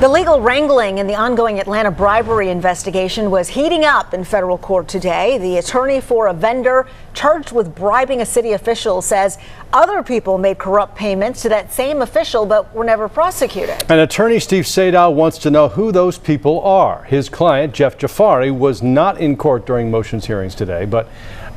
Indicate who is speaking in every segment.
Speaker 1: The legal wrangling in the ongoing Atlanta bribery investigation was heating up in federal court today. The attorney for a vendor charged with bribing a city official says other people made corrupt payments to that same official but were never prosecuted.
Speaker 2: And attorney Steve Sadow wants to know who those people are. His client, Jeff Jafari, was not in court during motions hearings today, but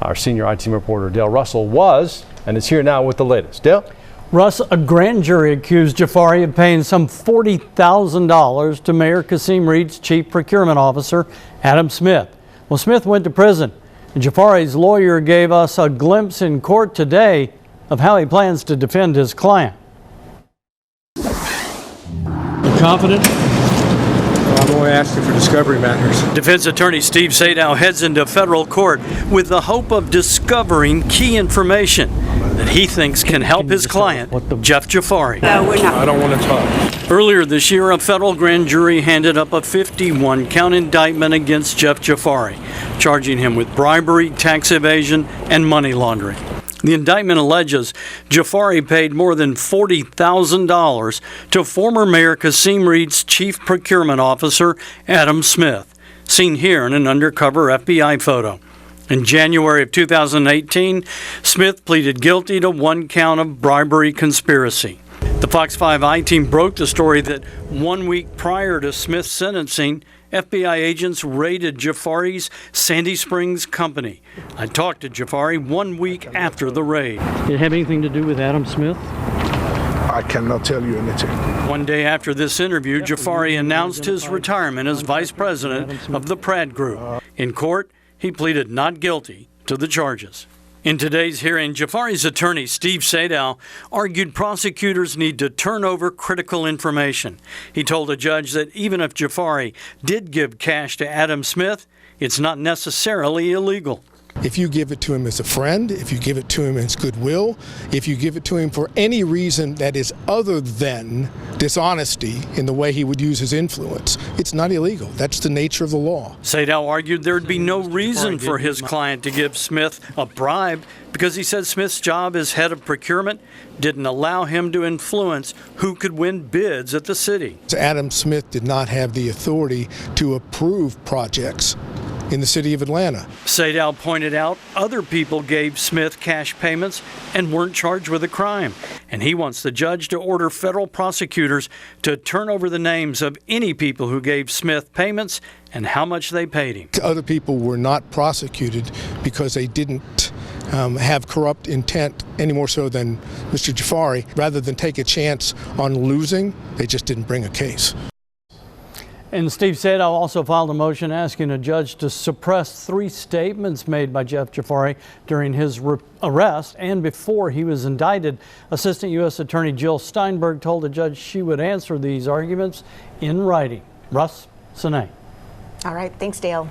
Speaker 2: our senior IT reporter Dale Russell was and is here now with the latest. Dale?
Speaker 3: Russ, a grand jury accused Jafari of paying some $40,000 to Mayor Kasim Reed's chief procurement officer, Adam Smith. Well, Smith went to prison, and Jafari's lawyer gave us a glimpse in court today of how he plans to defend his client.
Speaker 4: You confident?
Speaker 5: I'm only asking for discovery matters.
Speaker 3: Defense attorney Steve Sadow heads into federal court with the hope of discovering key information that he thinks can help his client, Jeff Jafari.
Speaker 5: No, we're not. I don't want to talk.
Speaker 3: Earlier this year, a federal grand jury handed up a 51-count indictment against Jeff Jafari, charging him with bribery, tax evasion, and money laundering. The indictment alleges Jafari paid more than $40,000 to former Mayor Kasim Reed's chief procurement officer, Adam Smith, seen here in an undercover FBI photo. In January of 2018, Smith pleaded guilty to one count of bribery conspiracy. The Fox 5 I-team broke the story that 1 week prior to Smith's sentencing, FBI agents raided Jafari's Sandy Springs company. I talked to Jafari 1 week after the raid. Did it have anything to do with Adam Smith?
Speaker 5: I cannot tell you anything.
Speaker 3: One day after this interview, Jafari announced his retirement as vice president of the Pratt Group. In court, he pleaded not guilty to the charges. In today's hearing, Jafari's attorney, Steve Sadow, argued prosecutors need to turn over critical information. He told a judge that even if Jafari did give cash to Adam Smith, it's not necessarily illegal.
Speaker 6: If you give it to him as a friend, if you give it to him as goodwill, if you give it to him for any reason that is other than dishonesty in the way he would use his influence, it's not illegal. That's the nature of the law.
Speaker 3: Sadow argued there'd be no reason for his client to give Smith a bribe because he said Smith's job as head of procurement didn't allow him to influence who could win bids at the city.
Speaker 6: Adam Smith did not have the authority to approve projects in the city of Atlanta.
Speaker 3: Sadow pointed out other people gave Smith cash payments and weren't charged with a crime. And he wants the judge to order federal prosecutors to turn over the names of any people who gave Smith payments and how much they paid him.
Speaker 6: Other people were not prosecuted because they didn't have corrupt intent any more so than Mr. Jafari. Rather than take a chance on losing, they just didn't bring a case.
Speaker 3: And Steve Sadow also filed a motion asking a judge to suppress 3 statements made by Jeff Jafari during his arrest and before he was indicted. Assistant U.S. Attorney Jill Steinberg told the judge she would answer these arguments in writing. Russ, Sine.
Speaker 1: All right. Thanks, Dale.